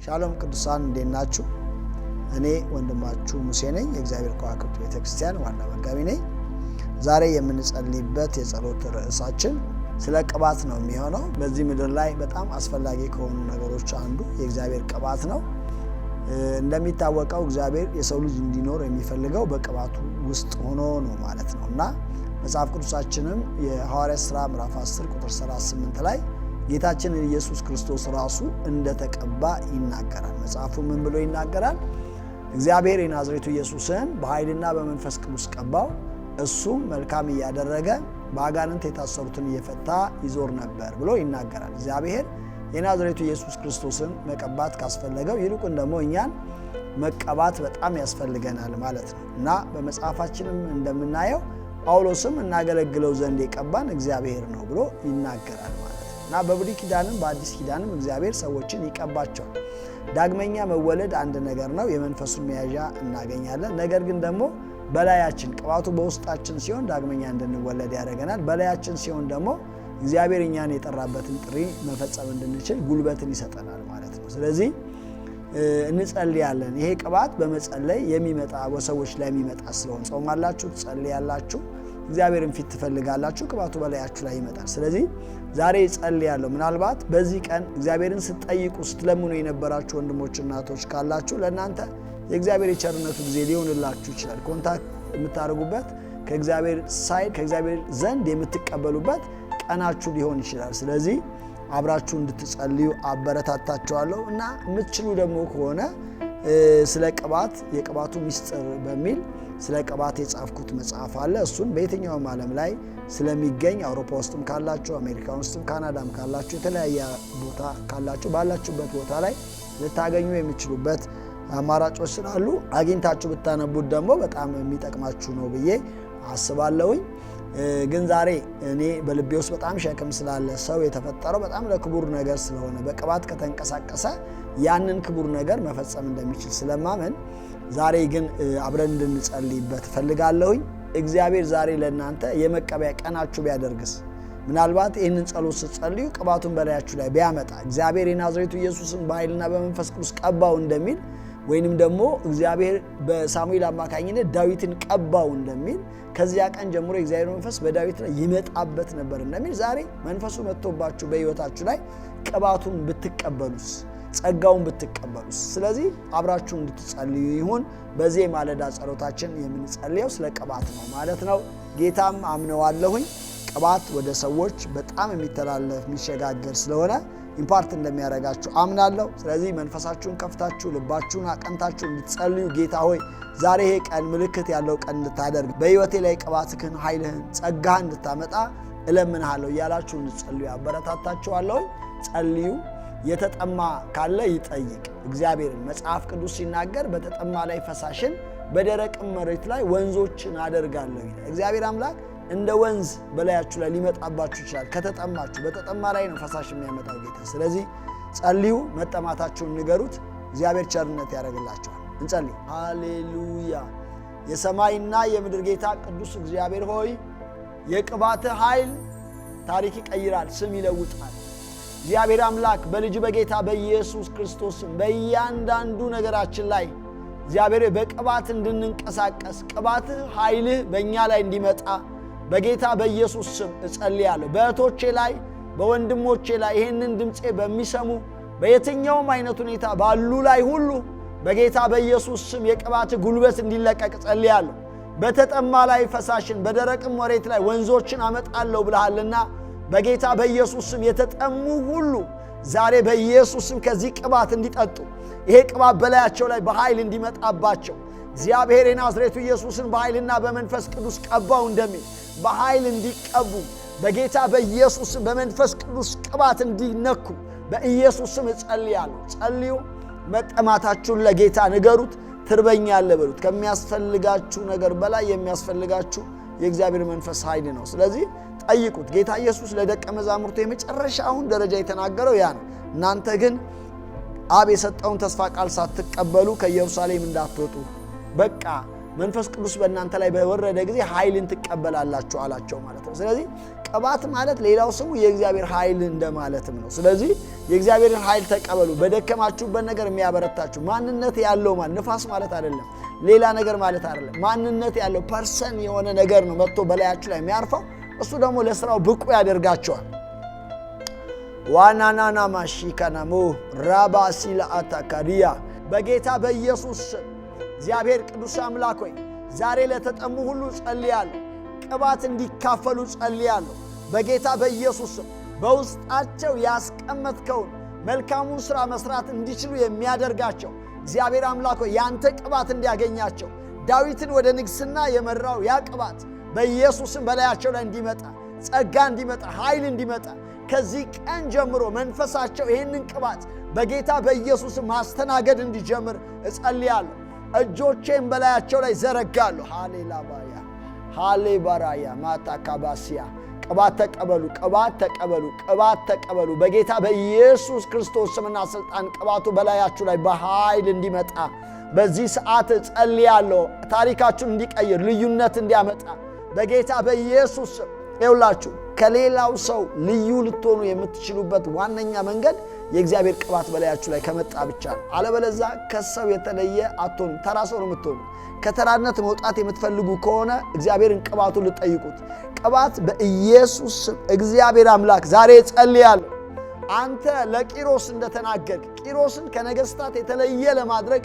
ሻሎም ቅዱሳን እንዴት ናችሁ? እኔ ወንድማችሁ ሙሴ ነኝ። የእግዚአብሔር ከዋክብት ቤተክርስቲያን ዋና መጋቢ ነኝ። ዛሬ የምንጸልይበት የጸሎት ርዕሳችን ስለ ቅባት ነው የሚሆነው። በዚህ ምድር ላይ በጣም አስፈላጊ ከሆኑ ነገሮች አንዱ የእግዚአብሔር ቅባት ነው። እንደሚታወቀው እግዚአብሔር የሰው ልጅ እንዲኖር የሚፈልገው በቅባቱ ውስጥ ሆኖ ነው ማለት ነው እና መጽሐፍ ቅዱሳችንም የሐዋርያት ሥራ ምዕራፍ 10 ቁጥር 38 ላይ ጌታችን ኢየሱስ ክርስቶስ ራሱ እንደተቀባ ይናገራል። መጽሐፉ ምን ብሎ ይናገራል? እግዚአብሔር የናዝሬቱ ኢየሱስን በኃይልና በመንፈስ ቅዱስ ቀባው፣ እሱም መልካም እያደረገ በአጋንንት የታሰሩትን እየፈታ ይዞር ነበር ብሎ ይናገራል። እግዚአብሔር የናዝሬቱ ኢየሱስ ክርስቶስን መቀባት ካስፈለገው ይልቁን ደግሞ እኛን መቀባት በጣም ያስፈልገናል ማለት ነው እና በመጽሐፋችንም እንደምናየው ጳውሎስም እናገለግለው ዘንድ የቀባን እግዚአብሔር ነው ብሎ ይናገራል ማለት ነው እና በብሉይ ኪዳንም በአዲስ ኪዳንም እግዚአብሔር ሰዎችን ይቀባቸዋል። ዳግመኛ መወለድ አንድ ነገር ነው፣ የመንፈሱን መያዣ እናገኛለን። ነገር ግን ደግሞ በላያችን ቅባቱ በውስጣችን ሲሆን ዳግመኛ እንድንወለድ ያደርገናል። በላያችን ሲሆን ደግሞ እግዚአብሔር እኛን የጠራበትን ጥሪ መፈጸም እንድንችል ጉልበትን ይሰጠናል ማለት ነው። ስለዚህ እንጸልያለን። ይሄ ቅባት በመጸለይ የሚመጣ በሰዎች ላይ የሚመጣ ስለሆነ ጾማላችሁ፣ ትጸልያላችሁ፣ እግዚአብሔርን ፊት ትፈልጋላችሁ፣ ቅባቱ በላያችሁ ላይ ይመጣል። ስለዚህ ዛሬ እጸልያለሁ። ምናልባት በዚህ ቀን እግዚአብሔርን ስትጠይቁ ስትለምኑ የነበራችሁ ወንድሞች እናቶች ካላችሁ ለእናንተ የእግዚአብሔር የቸርነቱ ጊዜ ሊሆንላችሁ ይችላል። ኮንታክት የምታደርጉበት ከእግዚአብሔር ሳይድ ከእግዚአብሔር ዘንድ የምትቀበሉበት ቀናችሁ ሊሆን ይችላል። ስለዚህ አብራችሁ እንድትጸልዩ አበረታታችኋለሁ እና የምትችሉ ደግሞ ከሆነ ስለ ቅባት የቅባቱ ሚስጥር በሚል ስለ ቅባት የጻፍኩት መጽሐፍ አለ። እሱን በየትኛውም ዓለም ላይ ስለሚገኝ አውሮፓ ውስጥም ካላችሁ፣ አሜሪካ ውስጥም ካናዳም ካላችሁ፣ የተለያየ ቦታ ካላችሁ ባላችሁበት ቦታ ላይ ልታገኙ የሚችሉበት አማራጮች ስላሉ አግኝታችሁ ብታነቡት ደግሞ በጣም የሚጠቅማችሁ ነው ብዬ አስባለሁኝ። ግን ዛሬ እኔ በልቤ ውስጥ በጣም ሸክም ስላለ ሰው የተፈጠረው በጣም ለክቡር ነገር ስለሆነ በቅባት ከተንቀሳቀሰ ያንን ክቡር ነገር መፈጸም እንደሚችል ስለማመን ዛሬ ግን አብረን እንድንጸልይበት እፈልጋለሁኝ። እግዚአብሔር ዛሬ ለእናንተ የመቀበያ ቀናችሁ ቢያደርግስ፣ ምናልባት ይህንን ጸሎት ስትጸልዩ ቅባቱን በላያችሁ ላይ ቢያመጣ እግዚአብሔር የናዝሬቱ ኢየሱስን በኃይልና በመንፈስ ቅዱስ ቀባው እንደሚል ወይንም ደግሞ እግዚአብሔር በሳሙኤል አማካኝነት ዳዊትን ቀባው እንደሚል ከዚያ ቀን ጀምሮ የእግዚአብሔር መንፈስ በዳዊት ላይ ይመጣበት ነበር እንደሚል ዛሬ መንፈሱ መጥቶባችሁ በሕይወታችሁ ላይ ቅባቱን ብትቀበሉስ፣ ጸጋውን ብትቀበሉስ። ስለዚህ አብራችሁ እንድትጸልዩ ይሁን። በዚህ ማለዳ ጸሎታችን የምንጸልየው ስለ ቅባት ነው ማለት ነው። ጌታም አምነዋለሁኝ ቅባት ወደ ሰዎች በጣም የሚተላለፍ የሚሸጋገር ስለሆነ ኢምፓርት እንደሚያደርጋችሁ አምናለሁ። ስለዚህ መንፈሳችሁን ከፍታችሁ ልባችሁን አቀንታችሁ እንድትጸልዩ ጌታ ሆይ ዛሬ ይሄ ቀን ምልክት ያለው ቀን እንድታደርግ በሕይወቴ ላይ ቅባትህን፣ ኃይልህን፣ ጸጋህን እንድታመጣ እለምንሃለሁ እያላችሁ እንድትጸልዩ አበረታታችኋለሁ። ጸልዩ። የተጠማ ካለ ይጠይቅ እግዚአብሔርን። መጽሐፍ ቅዱስ ሲናገር በተጠማ ላይ ፈሳሽን በደረቅም መሬት ላይ ወንዞችን አደርጋለሁ ይላል። እግዚአብሔር አምላክ እንደ ወንዝ በላያችሁ ላይ ሊመጣባችሁ ይችላል። ከተጠማችሁ በተጠማ ላይ ነው ፈሳሽ የሚያመጣው ጌታ። ስለዚህ ጸልዩ፣ መጠማታችሁን ንገሩት፣ እግዚአብሔር ቸርነት ያደርግላችኋል። እንጸልይ። ሃሌሉያ። የሰማይና የምድር ጌታ ቅዱስ እግዚአብሔር ሆይ የቅባትህ ኃይል ታሪክ ይቀይራል፣ ስም ይለውጣል። እግዚአብሔር አምላክ በልጅ በጌታ በኢየሱስ ክርስቶስም በእያንዳንዱ ነገራችን ላይ እግዚአብሔር በቅባት እንድንንቀሳቀስ ቅባትህ ኃይልህ በእኛ ላይ እንዲመጣ በጌታ በኢየሱስ ስም እጸልያለሁ። በእህቶቼ ላይ በወንድሞቼ ላይ ይህንን ድምፄ በሚሰሙ በየትኛውም አይነት ሁኔታ ባሉ ላይ ሁሉ በጌታ በኢየሱስ ስም የቅባት ጉልበት እንዲለቀቅ እጸልያለሁ። በተጠማ ላይ ፈሳሽን በደረቅም መሬት ላይ ወንዞችን አመጣለሁ ብለሃልና በጌታ በኢየሱስ ስም የተጠሙ ሁሉ ዛሬ በኢየሱስ ስም ከዚህ ቅባት እንዲጠጡ ይሄ ቅባት በላያቸው ላይ በኃይል እንዲመጣባቸው እግዚአብሔር የናዝሬቱ ኢየሱስን በኃይልና በመንፈስ ቅዱስ ቀባው እንደሚል በኃይል እንዲቀቡ በጌታ በኢየሱስ ስም በመንፈስ ቅዱስ ቅባት እንዲነኩ በኢየሱስ ስም እጸልያለሁ። ጸልዩ። መጠማታችሁን ለጌታ ንገሩት። ትርበኛለህ በሉት። ከሚያስፈልጋችሁ ነገር በላይ የሚያስፈልጋችሁ የእግዚአብሔር መንፈስ ኃይል ነው። ስለዚህ ጠይቁት። ጌታ ኢየሱስ ለደቀ መዛሙርቱ የመጨረሻውን ደረጃ የተናገረው ያ ነው። እናንተ ግን አብ የሰጠውን ተስፋ ቃል ሳትቀበሉ ከኢየሩሳሌም እንዳትወጡ፣ በቃ መንፈስ ቅዱስ በእናንተ ላይ በወረደ ጊዜ ኃይልን ትቀበላላችሁ አላቸው ማለት ነው። ስለዚህ ቅባት ማለት ሌላው ስሙ የእግዚአብሔር ኃይል እንደማለትም ነው። ስለዚህ የእግዚአብሔርን ኃይል ተቀበሉ። በደከማችሁበት ነገር የሚያበረታችሁ ማንነት ያለው ማለት ንፋስ ማለት አይደለም፣ ሌላ ነገር ማለት አይደለም። ማንነት ያለው ፐርሰን የሆነ ነገር ነው መጥቶ በላያችሁ ላይ የሚያርፈው። እሱ ደግሞ ለስራው ብቁ ያደርጋቸዋል። ዋናናና ማሺካናሙ ራባሲላ አታካሪያ በጌታ በኢየሱስ እግዚአብሔር ቅዱስ አምላክ ሆይ ዛሬ ለተጠሙ ሁሉ ጸልያለሁ። ቅባት እንዲካፈሉ ጸልያለሁ። በጌታ በኢየሱስ በውስጣቸው ያስቀመጥከውን መልካሙን ሥራ መስራት እንዲችሉ የሚያደርጋቸው እግዚአብሔር አምላክ ሆይ ያንተ ቅባት እንዲያገኛቸው ዳዊትን ወደ ንግሥና የመራው ያ ቅባት በኢየሱስም በላያቸው ላይ እንዲመጣ ጸጋ እንዲመጣ ኃይል እንዲመጣ ከዚህ ቀን ጀምሮ መንፈሳቸው ይህንን ቅባት በጌታ በኢየሱስ ማስተናገድ እንዲጀምር እጸልያለሁ። እጆቼን በላያቸው ላይ ዘረጋለሁ። ሃሌላባያ ሃሌባራያ ማታካባሲያ ቅባት ተቀበሉ፣ ቅባት ተቀበሉ፣ ቅባት ተቀበሉ። በጌታ በኢየሱስ ክርስቶስ ስምና ሥልጣን ቅባቱ በላያችሁ ላይ በኃይል እንዲመጣ በዚህ ሰዓት እጸልያለሁ። ታሪካችሁን እንዲቀይር፣ ልዩነት እንዲያመጣ በጌታ በኢየሱስ ስም ይውላችሁ። ከሌላው ሰው ልዩ ልትሆኑ የምትችሉበት ዋነኛ መንገድ የእግዚአብሔር ቅባት በላያችሁ ላይ ከመጣ ብቻ ነው። አለበለዛ ከሰው የተለየ አትሆኑ፣ ተራ ሰው ነው የምትሆኑ። ከተራነት መውጣት የምትፈልጉ ከሆነ እግዚአብሔርን ቅባቱን ልጠይቁት። ቅባት በኢየሱስ ስም እግዚአብሔር አምላክ ዛሬ ጸልያለሁ። አንተ ለቂሮስ እንደተናገርክ ቂሮስን ከነገሥታት የተለየ ለማድረግ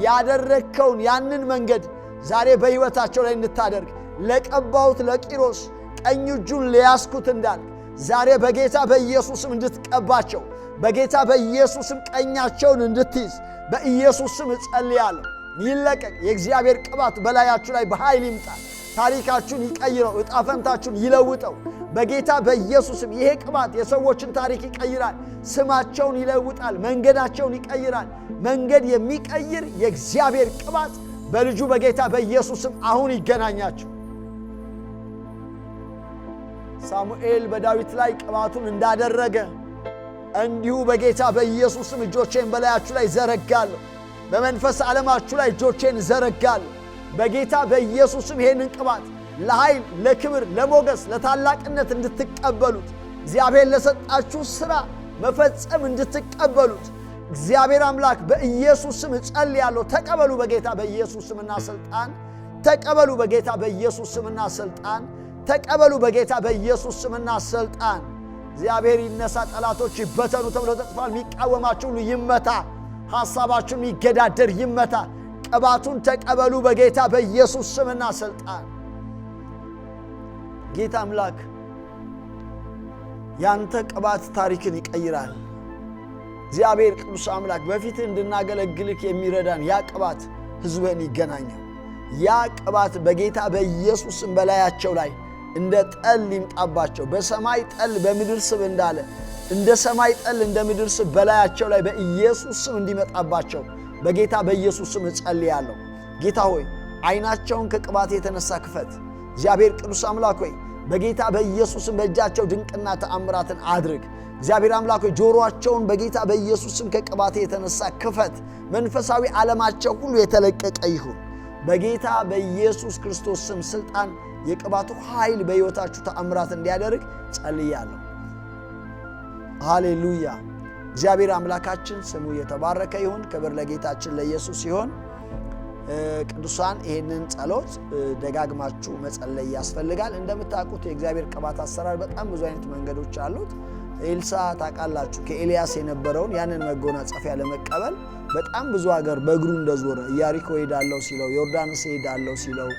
ያደረግከውን ያንን መንገድ ዛሬ በሕይወታቸው ላይ እንድታደርግ ለቀባሁት ለቂሮስ ቀኝ እጁን ሊያስኩት እንዳልክ ዛሬ በጌታ በኢየሱስም እንድትቀባቸው በጌታ በኢየሱስም ቀኛቸውን እንድትይዝ በኢየሱስም እጸልያለሁ። ይለቀቅ። የእግዚአብሔር ቅባት በላያችሁ ላይ በኃይል ይምጣ። ታሪካችሁን ይቀይረው፣ ዕጣ ፈንታችሁን ይለውጠው በጌታ በኢየሱስም። ይሄ ቅባት የሰዎችን ታሪክ ይቀይራል፣ ስማቸውን ይለውጣል፣ መንገዳቸውን ይቀይራል። መንገድ የሚቀይር የእግዚአብሔር ቅባት በልጁ በጌታ በኢየሱስም አሁን ይገናኛችሁ። ሳሙኤል በዳዊት ላይ ቅባቱን እንዳደረገ እንዲሁ በጌታ በኢየሱስም እጆቼን በላያችሁ ላይ ዘረጋለሁ። በመንፈስ ዓለማችሁ ላይ እጆቼን ዘረጋለሁ። በጌታ በኢየሱስም ይሄንን ቅባት ለኃይል፣ ለክብር፣ ለሞገስ፣ ለታላቅነት እንድትቀበሉት እግዚአብሔር ለሰጣችሁ ሥራ መፈጸም እንድትቀበሉት እግዚአብሔር አምላክ በኢየሱስም እጸልያለሁ። ተቀበሉ በጌታ በኢየሱስምና ሥልጣን። ተቀበሉ በጌታ በኢየሱስምና ሥልጣን። ተቀበሉ በጌታ በኢየሱስ ስምና ሥልጣን። እግዚአብሔር ይነሳ፣ ጠላቶች ይበተኑ ተብሎ ተጽፏል። የሚቃወማችሁ ሁሉ ይመታ፣ ሐሳባችሁን የሚገዳደር ይመታ። ቅባቱን ተቀበሉ በጌታ በኢየሱስ ስምና ሥልጣን። ጌታ አምላክ ያንተ ቅባት ታሪክን ይቀይራል። እግዚአብሔር ቅዱስ አምላክ በፊትህ እንድናገለግልህ የሚረዳን ያ ቅባት ሕዝብህን ይገናኛል። ያ ቅባት በጌታ በኢየሱስ ስም በላያቸው ላይ እንደ ጠል ይምጣባቸው። በሰማይ ጠል በምድር ስብ እንዳለ እንደ ሰማይ ጠል እንደ ምድር ስብ በላያቸው ላይ በኢየሱስ ስም እንዲመጣባቸው በጌታ በኢየሱስ ስም እጸልያለሁ። ጌታ ሆይ ዓይናቸውን ከቅባት የተነሳ ክፈት። እግዚአብሔር ቅዱስ አምላክ ሆይ በጌታ በኢየሱስ ስም በእጃቸው ድንቅና ተአምራትን አድርግ። እግዚአብሔር አምላክ ሆይ ጆሮአቸውን በጌታ በኢየሱስ ስም ከቅባት የተነሳ ክፈት። መንፈሳዊ ዓለማቸው ሁሉ የተለቀቀ ይሁን በጌታ በኢየሱስ ክርስቶስ ስም ሥልጣን። የቅባቱ ኃይል በሕይወታችሁ ተአምራት እንዲያደርግ ጸልያለሁ። ሃሌሉያ። እግዚአብሔር አምላካችን ስሙ የተባረከ ይሁን። ክብር ለጌታችን ለኢየሱስ ይሁን። ቅዱሳን ይህንን ጸሎት ደጋግማችሁ መጸለይ ያስፈልጋል። እንደምታውቁት የእግዚአብሔር ቅባት አሰራር በጣም ብዙ አይነት መንገዶች አሉት። ኤልሳ ታውቃላችሁ፣ ከኤልያስ የነበረውን ያንን መጎናጸፊያ ለመቀበል በጣም ብዙ ሀገር በእግሩ እንደዞረ ኢያሪኮ ሄዳለሁ ሲለው፣ ዮርዳኖስ ሄዳለሁ ሲለው፣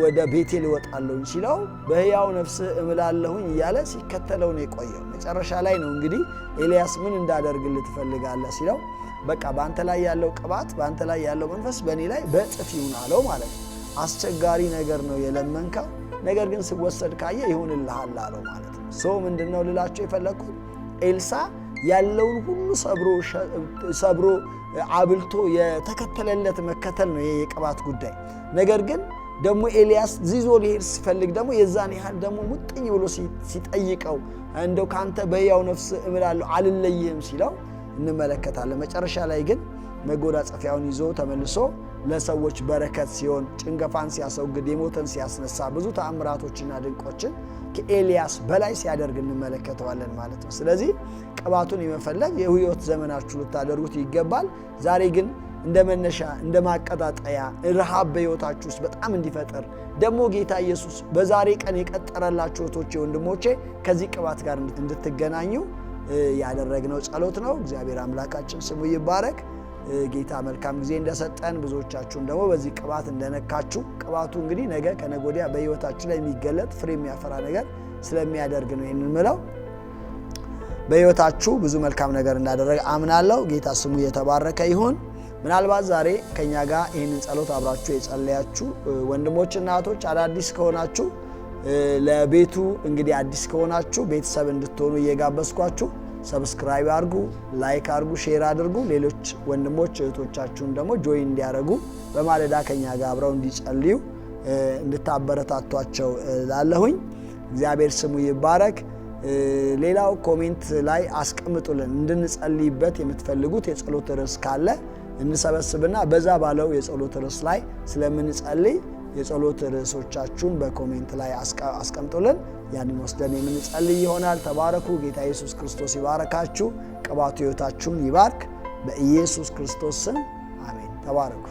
ወደ ቤቴል እወጣለሁ ሲለው በሕያው ነፍስህ እምላለሁኝ እያለ ሲከተለው ነው የቆየው። መጨረሻ ላይ ነው እንግዲህ ኤልያስ ምን እንዳደርግልህ ትፈልጋለህ ሲለው በቃ በአንተ ላይ ያለው ቅባት በአንተ ላይ ያለው መንፈስ በእኔ ላይ በእጥፍ ይሁን አለው ማለት ነው። አስቸጋሪ ነገር ነው የለመንከው፣ ነገር ግን ስወሰድ ካየ ይሁንልሃል አለው ማለት ነው። ሰው ምንድነው ልላችሁ የፈለግኩት ኤልሳ ያለውን ሁሉ ሰብሮ አብልቶ የተከተለለት መከተል ነው የቅባት ጉዳይ። ነገር ግን ደግሞ ኤልያስ ዚዞ ሊሄድ ሲፈልግ ደግሞ የዛን ያህል ደግሞ ሙጥኝ ብሎ ሲጠይቀው እንደው ካንተ በሕያው ነፍስ እምላለሁ አልለይህም ሲለው እንመለከታለን። መጨረሻ ላይ ግን መጎናጸፊያውን ይዞ ተመልሶ ለሰዎች በረከት ሲሆን፣ ጭንገፋን ሲያስወግድ፣ የሞተን ሲያስነሳ፣ ብዙ ተአምራቶችና ድንቆችን ከኤልያስ በላይ ሲያደርግ እንመለከተዋለን ማለት ነው። ስለዚህ ቅባቱን የመፈለግ የሕይወት ዘመናችሁ ልታደርጉት ይገባል። ዛሬ ግን እንደ መነሻ እንደ ማቀጣጠያ ረሃብ በሕይወታችሁ ውስጥ በጣም እንዲፈጠር ደግሞ ጌታ ኢየሱስ በዛሬ ቀን የቀጠረላችሁ እህቶቼ ወንድሞቼ ከዚህ ቅባት ጋር እንድትገናኙ ያደረግነው ጸሎት ነው። እግዚአብሔር አምላካችን ስሙ ይባረክ። ጌታ መልካም ጊዜ እንደሰጠን ብዙዎቻችሁም ደግሞ በዚህ ቅባት እንደነካችሁ ቅባቱ እንግዲህ ነገ ከነገ ወዲያ በሕይወታችሁ ላይ የሚገለጥ ፍሬ የሚያፈራ ነገር ስለሚያደርግ ነው ይህንን ምለው። በሕይወታችሁ ብዙ መልካም ነገር እንዳደረገ አምናለሁ። ጌታ ስሙ የተባረከ ይሁን። ምናልባት ዛሬ ከኛ ጋር ይህንን ጸሎት አብራችሁ የጸለያችሁ ወንድሞችና እህቶች አዳዲስ ከሆናችሁ ለቤቱ እንግዲህ አዲስ ከሆናችሁ ቤተሰብ እንድትሆኑ እየጋበዝኳችሁ ሰብስክራይብ አድርጉ፣ ላይክ አድርጉ፣ ሼር አድርጉ። ሌሎች ወንድሞች እህቶቻችሁን ደግሞ ጆይን እንዲያደርጉ በማለዳ ከኛ ጋር አብረው እንዲጸልዩ እንድታበረታቷቸው ላለሁኝ። እግዚአብሔር ስሙ ይባረክ። ሌላው ኮሜንት ላይ አስቀምጡልን እንድንጸልይበት የምትፈልጉት የጸሎት ርዕስ ካለ እንሰበስብና በዛ ባለው የጸሎት ርዕስ ላይ ስለምንጸልይ የጸሎት ርዕሶቻችሁን በኮሜንት ላይ አስቀምጡልን። ያንን ወስደን የምንጸልይ ይሆናል። ተባረኩ። ጌታ ኢየሱስ ክርስቶስ ይባረካችሁ። ቅባቱ ሕይወታችሁን ይባርክ። በኢየሱስ ክርስቶስ ስም አሜን። ተባረኩ።